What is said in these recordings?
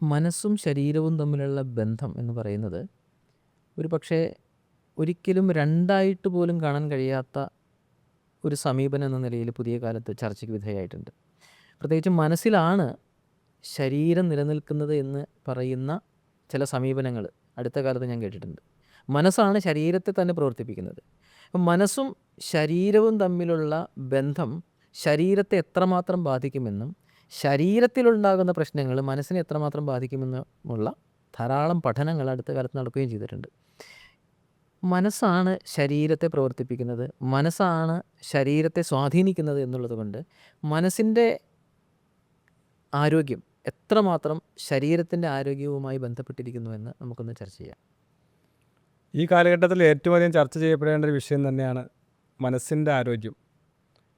മനസ്സും ശരീരവും തമ്മിലുള്ള ബന്ധം എന്ന് പറയുന്നത് ഒരു പക്ഷേ ഒരിക്കലും രണ്ടായിട്ട് പോലും കാണാൻ കഴിയാത്ത ഒരു സമീപനം എന്ന നിലയിൽ പുതിയ കാലത്ത് ചർച്ചയ്ക്ക് വിധേയമായിട്ടുണ്ട്. പ്രത്യേകിച്ചും മനസ്സിലാണ് ശരീരം നിലനിൽക്കുന്നത് എന്ന് പറയുന്ന ചില സമീപനങ്ങൾ അടുത്ത കാലത്ത് ഞാൻ കേട്ടിട്ടുണ്ട്. മനസ്സാണ് ശരീരത്തെ തന്നെ പ്രവർത്തിപ്പിക്കുന്നത്. അപ്പം മനസ്സും ശരീരവും തമ്മിലുള്ള ബന്ധം ശരീരത്തെ എത്രമാത്രം ബാധിക്കുമെന്നും ശരീരത്തിലുണ്ടാകുന്ന പ്രശ്നങ്ങൾ മനസ്സിനെ എത്രമാത്രം ബാധിക്കുമെന്നുമുള്ള ധാരാളം പഠനങ്ങൾ അടുത്ത കാലത്ത് നടക്കുകയും ചെയ്തിട്ടുണ്ട്. മനസ്സാണ് ശരീരത്തെ പ്രവർത്തിപ്പിക്കുന്നത്, മനസ്സാണ് ശരീരത്തെ സ്വാധീനിക്കുന്നത് എന്നുള്ളത് കൊണ്ട് മനസ്സിൻ്റെ ആരോഗ്യം എത്രമാത്രം ശരീരത്തിൻ്റെ ആരോഗ്യവുമായി ബന്ധപ്പെട്ടിരിക്കുന്നു എന്ന് നമുക്കൊന്ന് ചർച്ച ചെയ്യാം. ഈ കാലഘട്ടത്തിൽ ഏറ്റവും അധികം ചർച്ച ചെയ്യപ്പെടേണ്ട ഒരു വിഷയം തന്നെയാണ് മനസ്സിൻ്റെ ആരോഗ്യം.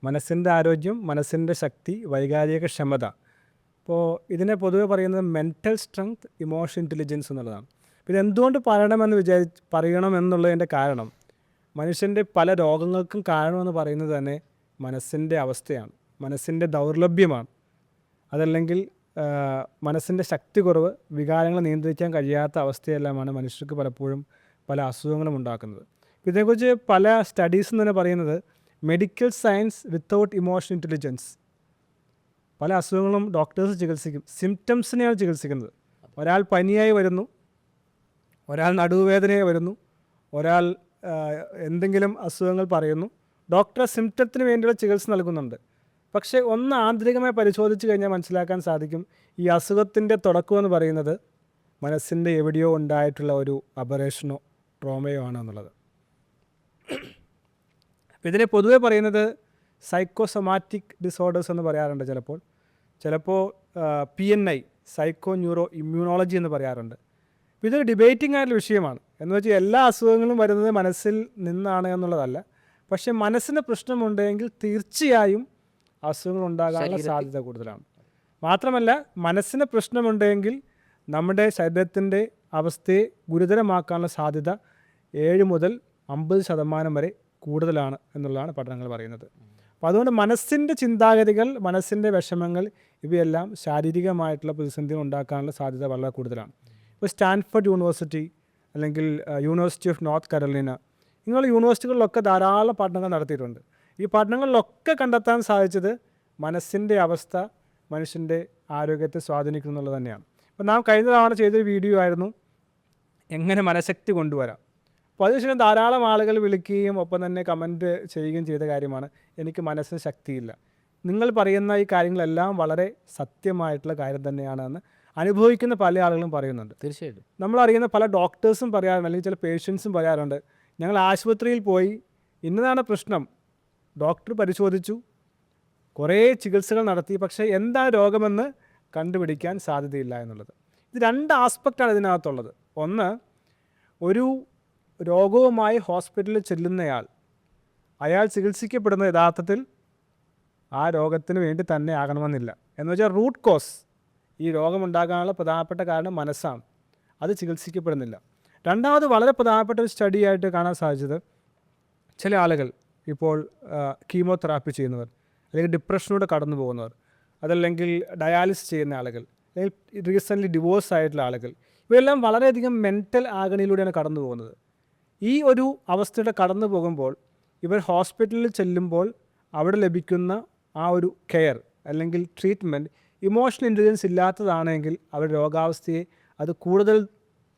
മനസ്സിൻ്റെ ആരോഗ്യം, മനസ്സിൻ്റെ ശക്തി, വൈകാരിക ക്ഷമത. ഇപ്പോൾ ഇതിനെ പൊതുവെ പറയുന്നത് മെൻ്റൽ സ്ട്രെങ്ത്, ഇമോഷൻ ഇൻ്റലിജൻസ് എന്നുള്ളതാണ്. അപ്പോൾ ഇതെന്തുകൊണ്ട് പറയണമെന്നുള്ളതിൻ്റെ കാരണം മനുഷ്യൻ്റെ പല രോഗങ്ങൾക്കും കാരണമെന്ന് പറയുന്നത് തന്നെ മനസ്സിൻ്റെ അവസ്ഥയാണ്, മനസ്സിൻ്റെ ദൗർലഭ്യമാണ്. അതല്ലെങ്കിൽ മനസ്സിൻ്റെ ശക്തി കുറവ്, വികാരങ്ങൾ നിയന്ത്രിക്കാൻ കഴിയാത്ത അവസ്ഥയെല്ലാമാണ് മനുഷ്യർക്ക് പലപ്പോഴും പല അസുഖങ്ങളും ഉണ്ടാക്കുന്നത്. ഇതിനെക്കുറിച്ച് പല സ്റ്റഡീസും തന്നെ പറയുന്നത് medical science without emotion intelligence. പല അസുഖങ്ങളും ഡോക്ടേഴ്സ് ചികിത്സിക്കും, സിംറ്റംസിനെയാണ് ചികിത്സിക്കുന്നത്. ഒരാൾ പനിയായി വരുന്നു, ഒരാൾ നടുവേദനയായി വരുന്നു, ഒരാൾ എന്തെങ്കിലും അസുഖങ്ങൾ പറയുന്നു, ഡോക്ടർ സിംറ്റത്തിന് വേണ്ടിയുള്ള ചികിത്സ നൽകുന്നുണ്ട്. പക്ഷേ ഒന്ന് ആന്തരികമായി പരിശോധിച്ച് കഴിഞ്ഞാൽ മനസ്സിലാക്കാൻ സാധിക്കും, ഈ അസുഖത്തിൻ്റെ തുടക്കമെന്ന് പറയുന്നത് മനസ്സിൻ്റെ എവിടെയോ ഉണ്ടായിട്ടുള്ള ഒരു അബറേഷനോ ട്രോമയോ ആണ് എന്നുള്ളത്. ഇതിനെ പൊതുവെ പറയുന്നത് സൈക്കോസൊമാറ്റിക് ഡിസോർഡേഴ്സ് എന്ന് പറയാറുണ്ട്. ചിലപ്പോൾ PNI, സൈക്കോ ന്യൂറോ ഇമ്മ്യൂണോളജി എന്ന് പറയാറുണ്ട്. അപ്പോൾ ഇതൊരു ഡിബേറ്റിംഗ് ആയിട്ടുള്ള വിഷയമാണ്. എന്ന് വെച്ചാൽ എല്ലാ അസുഖങ്ങളും വരുന്നത് മനസ്സിൽ നിന്നാണ് എന്നുള്ളതല്ല. പക്ഷേ മനസ്സിന് പ്രശ്നമുണ്ടെങ്കിൽ തീർച്ചയായും അസുഖങ്ങൾ ഉണ്ടാകാനുള്ള സാധ്യത കൂടുതലാണ്. മാത്രമല്ല, മനസ്സിന് പ്രശ്നമുണ്ടെങ്കിൽ നമ്മുടെ ശരീരത്തിൻ്റെ അവസ്ഥയെ ഗുരുതരമാക്കാനുള്ള സാധ്യത 7 മുതൽ 50% വരെ കൂടുതലാണ് എന്നുള്ളതാണ് പഠനങ്ങൾ പറയുന്നത്. അപ്പോൾ അതുകൊണ്ട് മനസ്സിൻ്റെ ചിന്താഗതികൾ, മനസ്സിൻ്റെ വിഷമങ്ങൾ, ഇവയെല്ലാം ശാരീരികമായിട്ടുള്ള പ്രതിസന്ധികൾ ഉണ്ടാക്കാനുള്ള സാധ്യത വളരെ കൂടുതലാണ്. ഇപ്പോൾ സ്റ്റാൻഫോർഡ് യൂണിവേഴ്സിറ്റി അല്ലെങ്കിൽ യൂണിവേഴ്സിറ്റി ഓഫ് നോർത്ത് കരോലിന, ഇങ്ങനെയുള്ള യൂണിവേഴ്സിറ്റികളിലൊക്കെ ധാരാളം പഠനങ്ങൾ നടത്തിയിട്ടുണ്ട്. ഈ പഠനങ്ങളിലൊക്കെ കണ്ടെത്താൻ സാധിച്ചത് മനസ്സിൻ്റെ അവസ്ഥ മനുഷ്യൻ്റെ ആരോഗ്യത്തെ സ്വാധീനിക്കുന്നു എന്നുള്ളത് തന്നെയാണ്. അപ്പോൾ നാം കഴിഞ്ഞ തവണ ചെയ്തൊരു വീഡിയോ ആയിരുന്നു എങ്ങനെ മനഃശക്തി കൊണ്ടുവരാം. അപ്പോൾ അതിനുശേഷം ധാരാളം ആളുകൾ വിളിക്കുകയും ഒപ്പം തന്നെ കമൻറ്റ് ചെയ്യുകയും ചെയ്ത കാര്യമാണ്, എനിക്ക് മനസ്സിന് ശക്തിയില്ല. നിങ്ങൾ പറയുന്ന ഈ കാര്യങ്ങളെല്ലാം വളരെ സത്യമായിട്ടുള്ള കാര്യം തന്നെയാണെന്ന് അനുഭവിക്കുന്ന പല ആളുകളും പറയുന്നുണ്ട്. തീർച്ചയായിട്ടും നമ്മളറിയുന്ന പല ഡോക്ടേഴ്സും പറയാറുണ്ട്, അല്ലെങ്കിൽ ചില പേഷ്യൻസും പറയാറുണ്ട്, ഞങ്ങൾ ആശുപത്രിയിൽ പോയി ഇന്നതാണ് പ്രശ്നം, ഡോക്ടർ പരിശോധിച്ചു, കുറേ ചികിത്സകൾ നടത്തി, പക്ഷേ എന്താ രോഗമെന്ന് കണ്ടുപിടിക്കാൻ സാധ്യതയില്ല എന്നുള്ളത്. ഇത് 2 ആസ്പെക്റ്റാണ് ഇതിനകത്തുള്ളത്. ഒന്ന്, ഒരു രോഗവുമായി ഹോസ്പിറ്റലിൽ ചെല്ലുന്നയാൾ, അയാൾ ചികിത്സിക്കപ്പെടുന്ന യഥാർത്ഥത്തിൽ ആ രോഗത്തിന് വേണ്ടി തന്നെ ആകണമെന്നില്ല. എന്ന് വെച്ചാൽ റൂട്ട് കോസ്, ഈ രോഗമുണ്ടാകാനുള്ള പ്രധാനപ്പെട്ട കാരണം മനസ്സാണ്, അത് ചികിത്സിക്കപ്പെടുന്നില്ല. രണ്ടാമത്, വളരെ പ്രധാനപ്പെട്ട ഒരു സ്റ്റഡിയായിട്ട് കാണാൻ സാധിച്ചത്, ചില ആളുകൾ ഇപ്പോൾ കീമോതെറാപ്പി ചെയ്യുന്നവർ, അല്ലെങ്കിൽ ഡിപ്രഷനിലൂടെ കടന്നു പോകുന്നവർ, അതല്ലെങ്കിൽ ഡയാലിസിസ് ചെയ്യുന്ന ആളുകൾ, അല്ലെങ്കിൽ റീസെൻ്റ്ലി ഡിവോഴ്സ് ആയിട്ടുള്ള ആളുകൾ, ഇവയെല്ലാം വളരെയധികം മെൻ്റൽ ആഗണിയിലൂടെയാണ് കടന്നു പോകുന്നത്. ഈ ഒരു അവസ്ഥയുടെ കടന്നു പോകുമ്പോൾ ഇവർ ഹോസ്പിറ്റലിൽ ചെല്ലുമ്പോൾ അവിടെ ലഭിക്കുന്ന ആ ഒരു കെയർ അല്ലെങ്കിൽ ട്രീറ്റ്മെൻറ്റ് ഇമോഷണൽ ഇൻ്റലിജൻസ് ഇല്ലാത്തതാണെങ്കിൽ അവരുടെ രോഗാവസ്ഥയെ അത് കൂടുതൽ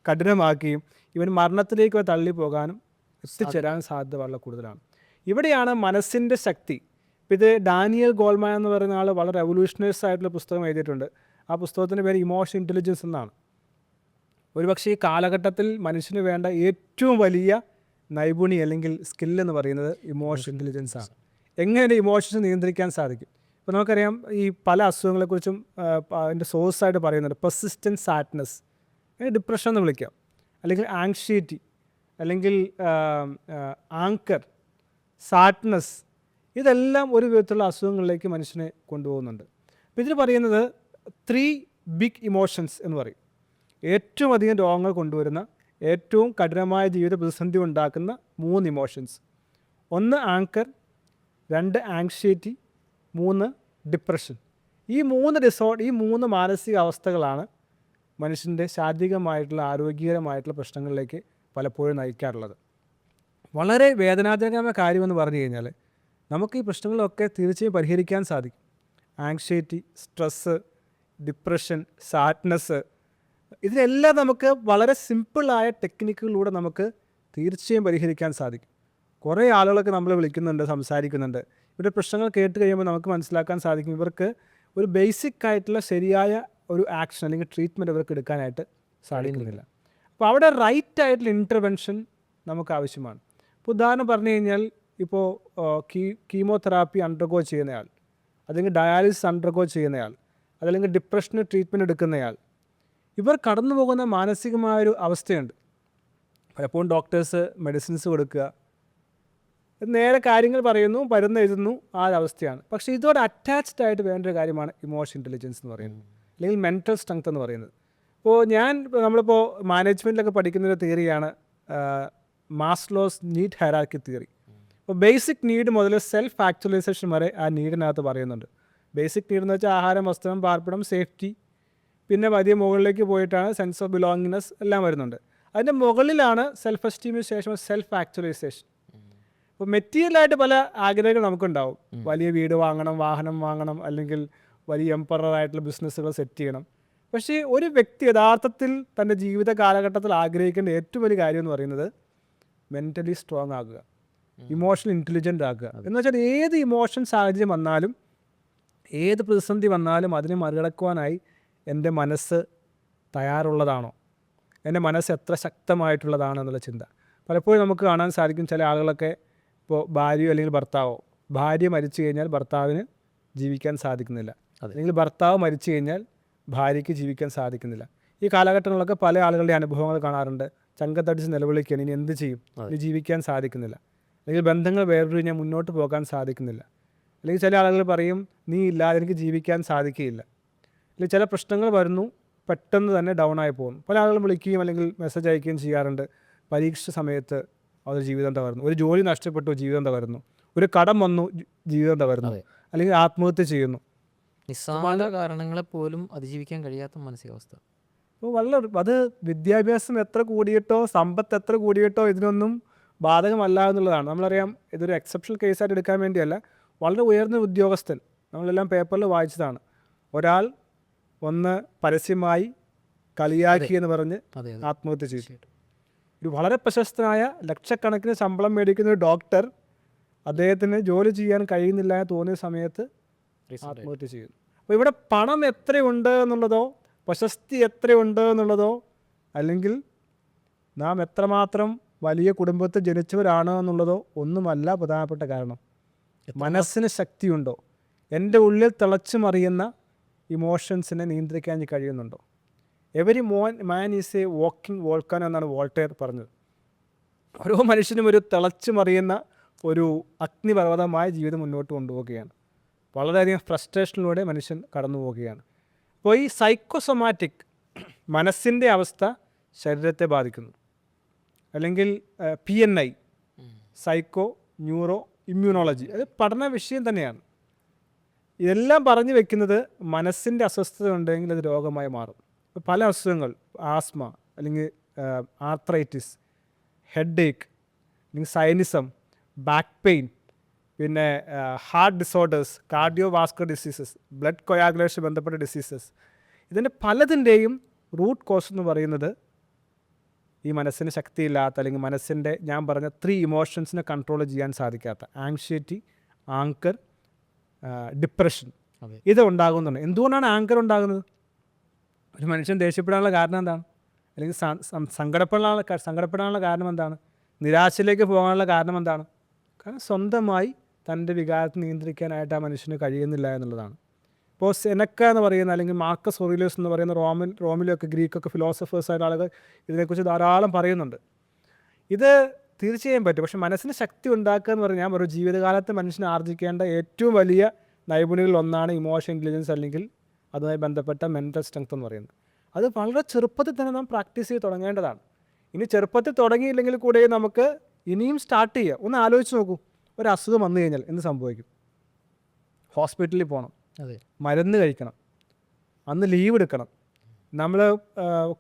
കഠിനമാക്കുകയും ഇവൻ മരണത്തിലേക്ക് തള്ളി പോകാനും എത്തിച്ചേരാനും സാധ്യത വളരെ കൂടുതലാണ്. ഇവിടെയാണ് മനസ്സിൻ്റെ ശക്തി. ഇപ്പോൾ ഇത് ഡാനിയൽ ഗോൾമാൻ എന്ന് പറയുന്ന ആൾ വളരെ റെവല്യൂഷണറീസ് ആയിട്ടുള്ള പുസ്തകം എഴുതിയിട്ടുണ്ട്. ആ പുസ്തകത്തിൻ്റെ പേര് ഇമോഷൻ ഇൻ്റലിജൻസ് എന്നാണ്. ഒരുപക്ഷെ ഈ കാലഘട്ടത്തിൽ മനുഷ്യന് വേണ്ട ഏറ്റവും വലിയ നൈപുണി അല്ലെങ്കിൽ സ്കില്ലെന്ന് പറയുന്നത് ഇമോഷൻ ഇൻ്റലിജൻസ് ആണ്. എങ്ങനെ ഇമോഷൻസ് നിയന്ത്രിക്കാൻ സാധിക്കും? ഇപ്പോൾ നമുക്കറിയാം, ഈ പല അസുഖങ്ങളെക്കുറിച്ചും അതിൻ്റെ സോഴ്സായിട്ട് പറയുന്നുണ്ട്. പെർസിസ്റ്റൻറ്റ് സാഡ്നെസ്, ഡിപ്രഷൻ എന്ന് വിളിക്കാം, അല്ലെങ്കിൽ ആങ്ഷൈറ്റി, അല്ലെങ്കിൽ ആങ്കർ, സാഡ്നെസ്, ഇതെല്ലാം ഒരു വിധത്തിലുള്ള അസുഖങ്ങളിലേക്ക് മനുഷ്യനെ കൊണ്ടുപോകുന്നുണ്ട്. അപ്പോൾ ഇതിന് പറയുന്നത് 3 ബിഗ് ഇമോഷൻസ് എന്ന് പറയും. ഏറ്റവും അധികം രോഗങ്ങൾ കൊണ്ടുവരുന്ന, ഏറ്റവും കഠിനമായ ജീവിത പ്രതിസന്ധി ഉണ്ടാക്കുന്ന 3 ഇമോഷൻസ്. 1 anchor, 2 anxiety, 3 depression. ഈ 3 മാനസിക അവസ്ഥകളാണ് മനുഷ്യൻ്റെ ശാരീരികമായിട്ടുള്ള ആരോഗ്യകരമായിട്ടുള്ള പ്രശ്നങ്ങളിലേക്ക് പലപ്പോഴും നയിക്കാറുള്ളത്. വളരെ വേദനാജനകമായ കാര്യമെന്ന് പറഞ്ഞു കഴിഞ്ഞാൽ നമുക്ക് ഈ പ്രശ്നങ്ങളൊക്കെ തീർച്ചയായും പരിഹരിക്കാൻ സാധിക്കും. ആങ്സൈറ്റി, സ്ട്രെസ്സ്, ഡിപ്രഷൻ, സാഡ്നെസ്, ഇതിനെല്ലാം നമുക്ക് വളരെ സിമ്പിളായ ടെക്നിക്കുകളിലൂടെ നമുക്ക് തീർച്ചയായും പരിഹരിക്കാൻ സാധിക്കും. കുറേ ആളുകളൊക്കെ നമ്മൾ വിളിക്കുന്നുണ്ട്, സംസാരിക്കുന്നുണ്ട്. ഇവരുടെ പ്രശ്നങ്ങൾ കേട്ട് കഴിയുമ്പോൾ നമുക്ക് മനസ്സിലാക്കാൻ സാധിക്കും ഇവർക്ക് ഒരു ബേസിക് ആയിട്ടുള്ള ശരിയായ ഒരു ആക്ഷൻ അല്ലെങ്കിൽ ട്രീറ്റ്മെൻറ്റ് ഇവർക്ക് എടുക്കാനായിട്ട് സാധിക്കുന്നില്ല. അപ്പോൾ അവിടെ റൈറ്റ് ആയിട്ടുള്ള ഇൻ്റർവെൻഷൻ നമുക്ക് ആവശ്യമാണ്. ഇപ്പോൾ ഉദാഹരണം പറഞ്ഞു കഴിഞ്ഞാൽ ഇപ്പോൾ കീമോതെറാപ്പി അണ്ടർഗോ ചെയ്യുന്നയാൾ, അല്ലെങ്കിൽ ഡയാലിസിസ് അണ്ടർഗോ ചെയ്യുന്നയാൾ, അതല്ലെങ്കിൽ ഡിപ്രഷന് ട്രീറ്റ്മെൻറ്റ് എടുക്കുന്നയാൾ, ഇവർ കടന്നു പോകുന്ന മാനസികമായൊരു അവസ്ഥയുണ്ട്. പലപ്പോഴും ഡോക്ടേഴ്സ് മെഡിസിൻസ് കൊടുക്കുക, നേരെ കാര്യങ്ങൾ പറയുന്നു, മരുന്ന് എഴുതുന്നു, ആ ഒരവസ്ഥയാണ്. പക്ഷേ ഇതോടെ അറ്റാച്ച്ഡ് ആയിട്ട് വേണ്ടൊരു കാര്യമാണ് ഇമോഷൻ ഇൻ്റലിജൻസ് എന്ന് പറയുന്നത്, അല്ലെങ്കിൽ മെൻറ്റൽ സ്ട്രെങ്ത് എന്ന് പറയുന്നത്. ഇപ്പോൾ നമ്മളിപ്പോൾ മാനേജ്മെൻറ്റിലൊക്കെ പഠിക്കുന്നൊരു തിയറിയാണ് മാസ്ലോസ് നീഡ് ഹൈറാർക്കി തിയറി. അപ്പോൾ ബേസിക് നീഡ് മുതൽ സെൽഫ് ആക്ച്വലൈസേഷൻ വരെ ആ നീഡിനകത്ത് പറയുന്നുണ്ട്. ബേസിക് നീഡ് എന്ന് വെച്ചാൽ ആഹാരം, വസ്ത്രം, പാർപ്പിടം, സേഫ്റ്റി, പിന്നെ വലിയ മുകളിലേക്ക് പോയിട്ടാണ് സെൻസ് ഓഫ് ബിലോങ്ങിങ്നെസ് എല്ലാം വരുന്നുണ്ട്. അതിൻ്റെ മുകളിലാണ് സെൽഫ് എസ്റ്റീമിന് ശേഷം സെൽഫ് ആക്ച്വലൈസേഷൻ. ഇപ്പോൾ മെറ്റീരിയലായിട്ട് പല ആഗ്രഹങ്ങൾ നമുക്കുണ്ടാവും. വലിയ വീട് വാങ്ങണം, വാഹനം വാങ്ങണം, അല്ലെങ്കിൽ വലിയ എംപററായിട്ടുള്ള ബിസിനസ്സുകൾ സെറ്റ് ചെയ്യണം. പക്ഷേ ഒരു വ്യക്തി യഥാർത്ഥത്തിൽ തൻ്റെ ജീവിത കാലഘട്ടത്തിൽ ആഗ്രഹിക്കേണ്ട ഏറ്റവും വലിയ കാര്യം എന്ന് പറയുന്നത് മെൻ്റലി സ്ട്രോങ് ആകുക, ഇമോഷണൽ ഇൻ്റലിജൻ്റ് ആകുക. എന്ന് വെച്ചാൽ ഏത് ഇമോഷൻ സാഹചര്യം വന്നാലും, ഏത് പ്രതിസന്ധി വന്നാലും അതിനെ മറികടക്കുവാനായി എൻ്റെ മനസ്സ് തയ്യാറുള്ളതാണോ, എൻ്റെ മനസ്സ് എത്ര ശക്തമായിട്ടുള്ളതാണോ എന്നുള്ള ചിന്ത. പലപ്പോഴും നമുക്ക് കാണാൻ സാധിക്കും ചില ആളുകളൊക്കെ, ഇപ്പോൾ ഭാര്യയോ അല്ലെങ്കിൽ ഭർത്താവോ, ഭാര്യ മരിച്ചു കഴിഞ്ഞാൽ ഭർത്താവിന് ജീവിക്കാൻ സാധിക്കുന്നില്ല, അല്ലെങ്കിൽ ഭർത്താവ് മരിച്ചു കഴിഞ്ഞാൽ ഭാര്യയ്ക്ക് ജീവിക്കാൻ സാധിക്കുന്നില്ല. ഈ കാലഘട്ടങ്ങളിലൊക്കെ പല ആളുകളുടെ അനുഭവങ്ങൾ കാണാറുണ്ട്. ചങ്കത്തടിച്ച് നിലവിളിക്കുകയാണ്, ഇനി എന്ത് ചെയ്യും, ഇനി ജീവിക്കാൻ സാധിക്കുന്നില്ല, അല്ലെങ്കിൽ ബന്ധങ്ങൾ വേർപിരിഞ്ഞാൽ മുന്നോട്ട് പോകാൻ സാധിക്കുന്നില്ല. അല്ലെങ്കിൽ ചില ആളുകൾ പറയും, നീ ഇല്ലാതെ എനിക്ക് ജീവിക്കാൻ സാധിക്കുകയില്ല. അല്ലെങ്കിൽ ചില പ്രശ്നങ്ങൾ വരുന്നു, പെട്ടെന്ന് തന്നെ ഡൗൺ ആയി പോകുന്നു. പല ആളുകളും വിളിക്കുകയും അല്ലെങ്കിൽ മെസ്സേജ് അയക്കുകയും ചെയ്യാറുണ്ട്. പരീക്ഷ സമയത്ത് അവർ ജീവിതം തകർന്നു, ഒരു ജോലി നഷ്ടപ്പെട്ടു, ജീവിതം തകർന്നു, ഒരു കടം വന്നു, ജീവിതം തകർന്നു, അല്ലെങ്കിൽ ആത്മഹത്യ ചെയ്യുന്നു. നിസ്സാര കാരണങ്ങളെ പോലും അതിജീവിക്കാൻ കഴിയാത്ത മാനസികാവസ്ഥ. അപ്പോൾ അത് വിദ്യാഭ്യാസം എത്ര കൂടിയിട്ടോ സമ്പത്ത് എത്ര കൂടിയിട്ടോ ഇതിനൊന്നും ബാധകമല്ല എന്നുള്ളതാണ്. നമ്മളറിയാം, ഇതൊരു എക്സെപ്ഷണൽ കേസായിട്ട് എടുക്കാൻ വേണ്ടിയല്ല. വളരെ ഉയർന്ന ഉദ്യോഗസ്ഥൻ, നമ്മളെല്ലാം പേപ്പറിൽ വായിച്ചതാണ്, ഒരാൾ ഒന്ന് പരസ്യമായി കളിയാക്കി എന്ന് പറഞ്ഞ് ആത്മഹത്യ ചെയ്തു. ഒരു വളരെ പ്രശസ്തനായ ലക്ഷക്കണക്കിന് ശമ്പളം മേടിക്കുന്ന ഒരു ഡോക്ടർ അദ്ദേഹത്തിന് ജോലി ചെയ്യാൻ കഴിയുന്നില്ല എന്ന് തോന്നിയ സമയത്ത് ആത്മഹത്യ ചെയ്യുന്നു. അപ്പോൾ ഇവിടെ പണം എത്രയുണ്ട് എന്നുള്ളതോ പ്രശസ്തി എത്രയുണ്ട് എന്നുള്ളതോ, അല്ലെങ്കിൽ നാം എത്രമാത്രം വലിയ കുടുംബത്തിൽ ജനിച്ചവരാണോ എന്നുള്ളതോ ഒന്നുമല്ല പ്രധാനപ്പെട്ട കാരണം. മനസ്സിന് ശക്തിയുണ്ടോ, എൻ്റെ ഉള്ളിൽ തിളച്ചു മറിയുന്ന ഇമോഷൻസിനെ നിയന്ത്രിക്കാൻ കഴിയുന്നുണ്ടോ? Every man is A walking volcano എന്നാണ് വോൾട്ടയർ പറഞ്ഞത്. ഓരോ മനുഷ്യനും ഒരു തിളച്ചു മറിയുന്ന ഒരു അഗ്നിപർവ്വതമായ ജീവിതം മുന്നോട്ട് കൊണ്ടുപോവുകയാണ്. വളരെയധികം ഫ്രസ്ട്രേഷനിലൂടെ മനുഷ്യൻ കടന്നു പോവുകയാണ്. അപ്പോൾ ഈ സൈക്കോസൊമാറ്റിക് മനസ്സിൻ്റെ അവസ്ഥ ശരീരത്തെ ബാധിക്കുന്നു, അല്ലെങ്കിൽ PNI സൈക്കോ ന്യൂറോ ഇമ്മ്യൂണോളജി, അത് പഠന വിഷയം തന്നെയാണ്. ഇതെല്ലാം പറഞ്ഞു വെക്കുന്നത് മനസ്സിൻ്റെ അസ്വസ്ഥത ഉണ്ടെങ്കിൽ അത് രോഗമായി മാറും. പല അസുഖങ്ങൾ, ആസ്മ, അല്ലെങ്കിൽ ആർത്രൈറ്റിസ്, ഹെഡ് ഏക്ക്, അല്ലെങ്കിൽ സൈനിസം, ബാക്ക് പെയിൻ, പിന്നെ heart disorders, cardio vascular diseases, blood coagulation ബന്ധപ്പെട്ട ഡിസീസസ്, ഇതിൻ്റെ പലതിൻ്റെയും റൂട്ട് കോസ് എന്ന് പറയുന്നത് ഈ മനസ്സിന് ശക്തിയില്ലാത്ത, അല്ലെങ്കിൽ മനസ്സിൻ്റെ ഞാൻ പറഞ്ഞ 3 ഇമോഷൻസിനെ കൺട്രോൾ ചെയ്യാൻ സാധിക്കാത്ത ആങ്സൈറ്റി, ആങ്കർ, ഡിപ്രഷൻ, ഇത് ഉണ്ടാകുന്നുണ്ട്. എന്തുകൊണ്ടാണ് ആങ്കർ ഉണ്ടാകുന്നത്? ഒരു മനുഷ്യൻ ദേഷ്യപ്പെടാനുള്ള കാരണം എന്താണ്? അല്ലെങ്കിൽ സങ്കടപ്പെടാനുള്ള കാരണം എന്താണ്? നിരാശയിലേക്ക് പോകാനുള്ള കാരണം എന്താണ്? കാരണം സ്വന്തമായി തൻ്റെ വികാരത്തെ നിയന്ത്രിക്കാനായിട്ട് ആ മനുഷ്യന് കഴിയുന്നില്ല എന്നുള്ളതാണ്. ഇപ്പോൾ സെനക്ക എന്ന് പറയുന്ന, അല്ലെങ്കിൽ മാർക്കസ് ഒറീലിയസ് എന്ന് പറയുന്ന റോമിലൊക്കെ ഗ്രീക്കൊക്കെ ഫിലോസഫേഴ്സായിട്ട് ആളുകൾ ഇതിനെക്കുറിച്ച് ധാരാളം പറയുന്നുണ്ട്. ഇത് തീർച്ചയായും പറ്റും. പക്ഷേ മനസ്സിന് ശക്തി ഉണ്ടാക്കുക എന്ന് പറഞ്ഞാൽ ഒരു ജീവിതകാലത്ത് മനുഷ്യന് ആർജിക്കേണ്ട ഏറ്റവും വലിയ നൈപുണ്യങ്ങളിൽ ഒന്നാണ് ഇമോഷൻ ഇൻ്റലിജൻസ്, അല്ലെങ്കിൽ അതുമായി ബന്ധപ്പെട്ട മെൻ്റൽ സ്ട്രെങ്ത് എന്ന് പറയുന്നത്. അത് വളരെ ചെറുപ്പത്തിൽ തന്നെ നാം പ്രാക്ടീസ് ചെയ്ത് തുടങ്ങേണ്ടതാണ്. ഇനി ചെറുപ്പത്തിൽ തുടങ്ങിയില്ലെങ്കിൽ കൂടെ നമുക്ക് ഇനിയും സ്റ്റാർട്ട് ചെയ്യുക. ഒന്ന് ആലോചിച്ച് നോക്കൂ, ഒരു അസുഖം വന്നു കഴിഞ്ഞാൽ എന്ത് സംഭവിക്കും? ഹോസ്പിറ്റലിൽ പോകണം, മരുന്ന് കഴിക്കണം, അന്ന് ലീവ് എടുക്കണം, നമ്മൾ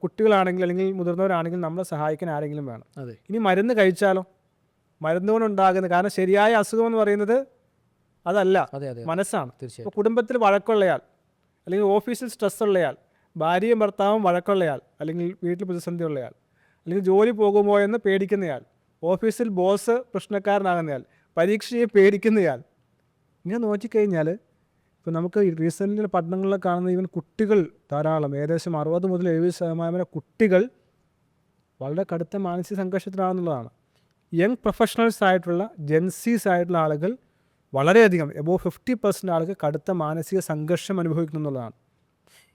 കുട്ടികളാണെങ്കിൽ അല്ലെങ്കിൽ മുതിർന്നവരാണെങ്കിൽ നമ്മളെ സഹായിക്കാൻ ആരെങ്കിലും വേണം. അതെ ഇനി മരുന്ന് കഴിച്ചാലോ? മരുന്ന് കൊണ്ടുണ്ടാകുന്നത്, കാരണം ശരിയായ അസുഖം എന്ന് പറയുന്നത് അതല്ല, അതെ അതെ മനസ്സാണ്. തീർച്ചയായും. ഇപ്പോൾ കുടുംബത്തിൽ വഴക്കുള്ളയാൾ, അല്ലെങ്കിൽ ഓഫീസിൽ സ്ട്രെസ് ഉള്ളയാൾ, ഭാര്യയും ഭർത്താവും വഴക്കുള്ളയാൾ, അല്ലെങ്കിൽ വീട്ടിൽ പ്രതിസന്ധി ഉള്ളയാൾ, അല്ലെങ്കിൽ ജോലി പോകുമോ എന്ന് പേടിക്കുന്നയാൾ, ഓഫീസിൽ ബോസ് പ്രശ്നക്കാരനാകുന്നയാൾ, പരീക്ഷയെ പേടിക്കുന്നയാൾ, ഇങ്ങനെ നോക്കിക്കഴിഞ്ഞാൽ ഇപ്പോൾ നമുക്ക് റീസെൻ്റ് പഠനങ്ങളിൽ കാണുന്ന ഈവൻ കുട്ടികൾ ധാരാളം, ഏകദേശം 60 മുതൽ 70% വരെ കുട്ടികൾ വളരെ കടുത്ത മാനസിക സംഘർഷത്തിലാണെന്നുള്ളതാണ്. യങ് പ്രൊഫഷണൽസ് ആയിട്ടുള്ള ജെൻസീസ് ആയിട്ടുള്ള ആളുകൾ വളരെയധികം എബോവ് 50% ആളുകൾ കടുത്ത മാനസിക സംഘർഷം അനുഭവിക്കുന്നു എന്നുള്ളതാണ്.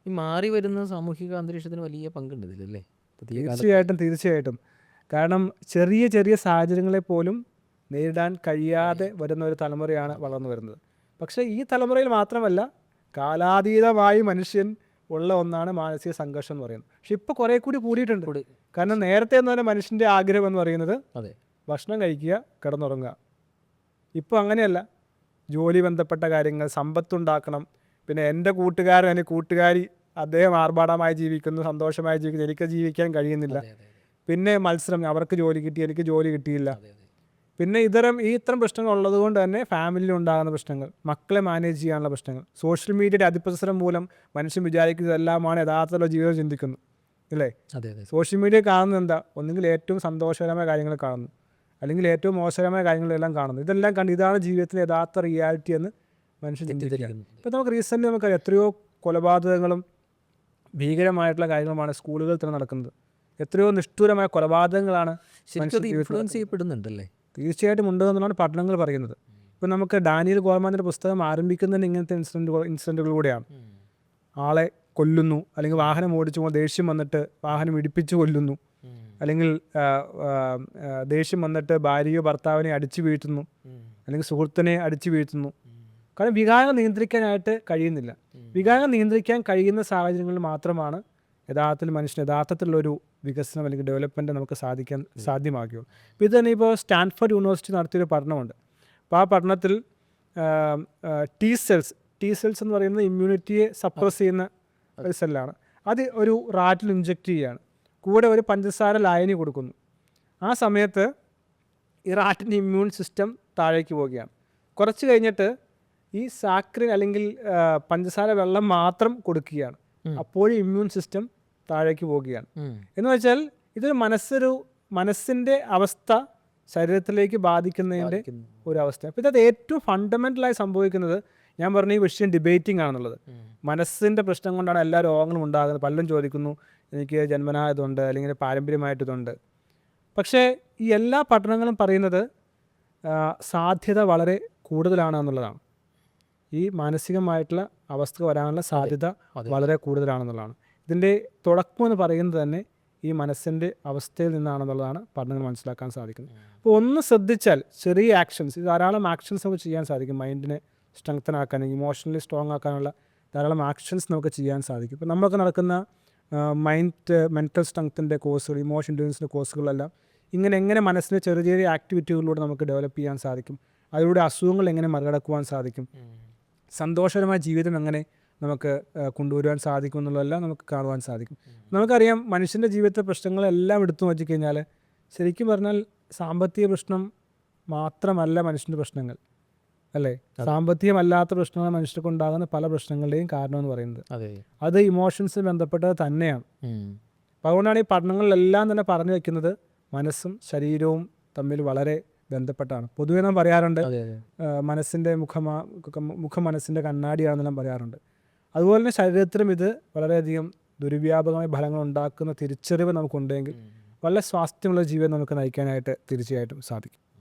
ഈ മാറി വരുന്ന സാമൂഹിക അന്തരീക്ഷത്തിന് വലിയ പങ്കുണ്ട് ഇതിലല്ലേ? പുതിയ കാലത്ത് തീർച്ചയായിട്ടും. കാരണം ചെറിയ ചെറിയ സാഹചര്യങ്ങളെ പോലും നേരിടാൻ കഴിയാതെ വരുന്ന ഒരു തലമുറയാണ് വളർന്നു വരുന്നത്. പക്ഷേ ഈ തലമുറയിൽ മാത്രമല്ല, കാലാതീതമായി മനുഷ്യൻ ഉള്ള ഒന്നാണ് മാനസിക സംഘർഷം എന്ന് പറയുന്നത്. പക്ഷെ ഇപ്പോൾ കുറേ കൂടി കൂടിയിട്ടുണ്ട്. കാരണം നേരത്തെ എന്ന് പറഞ്ഞാൽ മനുഷ്യൻ്റെ ആഗ്രഹം എന്ന് പറയുന്നത് അതെ ഭക്ഷണം കഴിക്കുക, കിടന്നുറങ്ങുക. ഇപ്പോൾ അങ്ങനെയല്ല. ജോലി ബന്ധപ്പെട്ട കാര്യങ്ങൾ, സമ്പത്തുണ്ടാക്കണം, പിന്നെ എൻ്റെ കൂട്ടുകാരൻ അല്ലെങ്കിൽ കൂട്ടുകാരി അദ്ദേഹം ആർഭാടമായി ജീവിക്കുന്നു, സന്തോഷമായി ജീവിക്കുന്നു, എനിക്ക് ജീവിക്കാൻ കഴിയുന്നില്ല. അതെ അതെ പിന്നെ മത്സരം, അവർക്ക് ജോലി കിട്ടി, എനിക്ക് ജോലി കിട്ടിയില്ല. അതെ അതെ പിന്നെ ഇത്തരം പ്രശ്നങ്ങൾ ഉള്ളതുകൊണ്ട് തന്നെ ഫാമിലിയിൽ ഉണ്ടാകുന്ന പ്രശ്നങ്ങൾ, മക്കളെ മാനേജ് ചെയ്യാനുള്ള പ്രശ്നങ്ങൾ, സോഷ്യൽ മീഡിയയുടെ അതിപ്രസരം മൂലം മനുഷ്യൻ വിചാരിക്കുന്നതെല്ലാമാണ് യഥാർത്ഥത്തിലുള്ള ജീവിതം ചിന്തിക്കുന്നു, അല്ലേ? അതെ അതെ സോഷ്യൽ മീഡിയ കാണുന്നത് എന്താ? ഒന്നുകിൽ ഏറ്റവും സന്തോഷകരമായ കാര്യങ്ങൾ കാണുന്നു, അല്ലെങ്കിൽ ഏറ്റവും മോശകരമായ കാര്യങ്ങളെല്ലാം കാണുന്നു. ഇതെല്ലാം കണ്ട് ഇതാണ് ജീവിതത്തിലെ യഥാർത്ഥ റിയാലിറ്റി എന്ന് മനുഷ്യൻ ചിന്തിക്കുക. ഇപ്പോൾ നമുക്ക് റീസെൻ്റ് നമുക്കറിയാം എത്രയോ കൊലപാതകങ്ങളും ഭീകരമായിട്ടുള്ള കാര്യങ്ങളുമാണ് സ്കൂളുകളിൽ തന്നെ നടക്കുന്നത്. എത്രയോ നിഷ്ഠൂരമായ കൊലപാതകങ്ങളാണ് ശരിക്കും ഇൻഫ്ലുവൻസ് ചെയ്യപ്പെടുന്നുണ്ടല്ലേ? തീർച്ചയായിട്ടും ഉണ്ടെന്നാണ് പഠനങ്ങൾ പറയുന്നത്. ഇപ്പോൾ നമുക്ക് ഡാനിയൽ ഗോൾമാൻ്റെ പുസ്തകം ആരംഭിക്കുന്നതിന് ഇങ്ങനത്തെ ഇൻസിഡൻറ്റുകളിലൂടെയാണ്. ആളെ കൊല്ലുന്നു, അല്ലെങ്കിൽ വാഹനം ഓടിച്ചുമ്പോൾ ദേഷ്യം വന്നിട്ട് വാഹനം ഇടിപ്പിച്ച് കൊല്ലുന്നു, അല്ലെങ്കിൽ ദേഷ്യം വന്നിട്ട് ഭാര്യയോ ഭർത്താവിനെ അടിച്ചു വീഴ്ത്തുന്നു, അല്ലെങ്കിൽ സുഹൃത്തിനെ അടിച്ചു വീഴ്ത്തുന്നു. കാരണം വികാരം നിയന്ത്രിക്കാനായിട്ട് കഴിയുന്നില്ല. വികാരം നിയന്ത്രിക്കാൻ കഴിയുന്ന സാഹചര്യങ്ങളിൽ മാത്രമാണ് യഥാർത്ഥത്തിലുള്ളൊരു വികസനം അല്ലെങ്കിൽ ഡെവലപ്മെൻറ്റ് നമുക്ക് സാധ്യമാകുകയുള്ളൂ. ഇപ്പോൾ ഇത് തന്നെ ഇപ്പോൾ സ്റ്റാൻഫോർഡ് യൂണിവേഴ്സിറ്റി നടത്തിയൊരു പഠനമുണ്ട്. അപ്പോൾ ആ പഠനത്തിൽ ടി സെൽസ് എന്ന് പറയുന്നത് ഇമ്മ്യൂണിറ്റിയെ സപ്രസ് ചെയ്യുന്ന ഒരു സെല്ലാണ്. അത് ഒരു റാറ്റിൽ ഇഞ്ചെക്റ്റ് ചെയ്യുകയാണ്, കൂടെ ഒരു പഞ്ചസാര ലായനി കൊടുക്കുന്നു. ആ സമയത്ത് ഈ റാറ്റിൻ്റെ ഇമ്മ്യൂൺ സിസ്റ്റം താഴേക്ക് പോവുകയാണ്. കുറച്ച് കഴിഞ്ഞിട്ട് ഈ സാക്രിൻ അല്ലെങ്കിൽ പഞ്ചസാര വെള്ളം മാത്രം കൊടുക്കുകയാണ്. അപ്പോഴും ഇമ്മ്യൂൺ സിസ്റ്റം താഴേക്ക് പോവുകയാണ്. എന്ന് വെച്ചാൽ ഇതൊരു മനസ്സിൻ്റെ അവസ്ഥ ശരീരത്തിലേക്ക് ബാധിക്കുന്നതിൻ്റെ ഒരു അവസ്ഥ. അപ്പോൾ ഇത് ഏറ്റവും ഫണ്ടമെൻ്റലായി സംഭവിക്കുന്നത്, ഞാൻ പറഞ്ഞ ഈ വിഷയം ഡിബേറ്റിംഗ് ആണെന്നുള്ളത്. മനസ്സിൻ്റെ പ്രശ്നം കൊണ്ടാണ് എല്ലാ രോഗങ്ങളും ഉണ്ടാകുന്നത്. പലരും ചോദിക്കുന്നു, എനിക്ക് ജന്മനാ ഇതുണ്ട്, അല്ലെങ്കിൽ പാരമ്പര്യമായിട്ടിതുണ്ട്. പക്ഷേ ഈ എല്ലാ പഠനങ്ങളും പറയുന്നത് സാധ്യത വളരെ കൂടുതലാണ് എന്നുള്ളതാണ്. ഈ മാനസികമായിട്ടുള്ള അവസ്ഥ വരാനുള്ള സാധ്യത വളരെ കൂടുതലാണെന്നുള്ളതാണ്. ഇതിൻ്റെ തുടക്കം എന്ന് പറയുന്നത് തന്നെ ഈ മനസ്സിൻ്റെ അവസ്ഥയിൽ നിന്നാണെന്നുള്ളതാണ് പഠനങ്ങൾ മനസ്സിലാക്കാൻ സാധിക്കുന്നത്. അപ്പോൾ ഒന്ന് ശ്രദ്ധിച്ചാൽ ചെറിയ ആക്ഷൻസ്, ധാരാളം ആക്ഷൻസ് നമുക്ക് ചെയ്യാൻ സാധിക്കും. മൈൻഡിനെ സ്ട്രെങ്തൻ ആക്കാൻ, ഇമോഷണലി സ്ട്രോങ് ആക്കാനുള്ള ധാരാളം ആക്ഷൻസ് നമുക്ക് ചെയ്യാൻ സാധിക്കും. ഇപ്പോൾ നമ്മളൊക്കെ നടക്കുന്ന മെൻറ്റൽ സ്ട്രെങ്ത്തിൻ്റെ കോഴ്സുകൾ, ഇമോഷൻ ഇൻ്റലിജൻസിൻ്റെ കോഴ്സുകളെല്ലാം എങ്ങനെ മനസ്സിൻ്റെ ചെറിയ ചെറിയ ആക്ടിവിറ്റികളിലൂടെ നമുക്ക് ഡെവലപ്പ് ചെയ്യാൻ സാധിക്കും, അതിലൂടെ അസുഖങ്ങൾ എങ്ങനെ മറികടക്കുവാൻ സാധിക്കും, സന്തോഷകരമായ ജീവിതം എങ്ങനെ നമുക്ക് കൊണ്ടുവരുവാൻ സാധിക്കും എന്നുള്ളതെല്ലാം നമുക്ക് കാണുവാൻ സാധിക്കും. നമുക്കറിയാം മനുഷ്യൻ്റെ ജീവിതത്തിലെ പ്രശ്നങ്ങളെല്ലാം എടുത്തു നോക്കിക്കഴിഞ്ഞാൽ ശരിക്കും പറഞ്ഞാൽ സാമ്പത്തിക പ്രശ്നം മാത്രമല്ല മനുഷ്യൻ്റെ പ്രശ്നങ്ങൾ, അല്ലേ? സാമ്പത്തികമല്ലാത്ത പ്രശ്നങ്ങൾ മനുഷ്യർക്ക് ഉണ്ടാകുന്ന പല പ്രശ്നങ്ങളുടെയും കാരണം എന്ന് പറയുന്നത് അത് ഇമോഷൻസ് ബന്ധപ്പെട്ടത് തന്നെയാണ്. അപ്പോൾ അതുകൊണ്ടാണ് ഈ പഠനങ്ങളിലെല്ലാം തന്നെ പറഞ്ഞു വയ്ക്കുന്നത് മനസ്സും ശരീരവും തമ്മിൽ വളരെ ബന്ധപ്പെട്ടാണ്. പൊതുവേ നാം പറയാറുണ്ട് മനസ്സിൻ്റെ മുഖം മനസ്സിൻ്റെ കണ്ണാടിയാണെന്നെല്ലാം പറയാറുണ്ട്. അതുപോലെ തന്നെ ശരീരത്തിലും ഇത് വളരെയധികം ദുർവ്യാപകമായ ഫലങ്ങൾ ഉണ്ടാക്കുന്ന തിരിച്ചറിവ് നമുക്കുണ്ടെങ്കിൽ വളരെ സ്വാസ്ഥ്യമുള്ള ജീവിതം നമുക്ക് നയിക്കാനായിട്ട് തീർച്ചയായിട്ടും സാധിക്കും.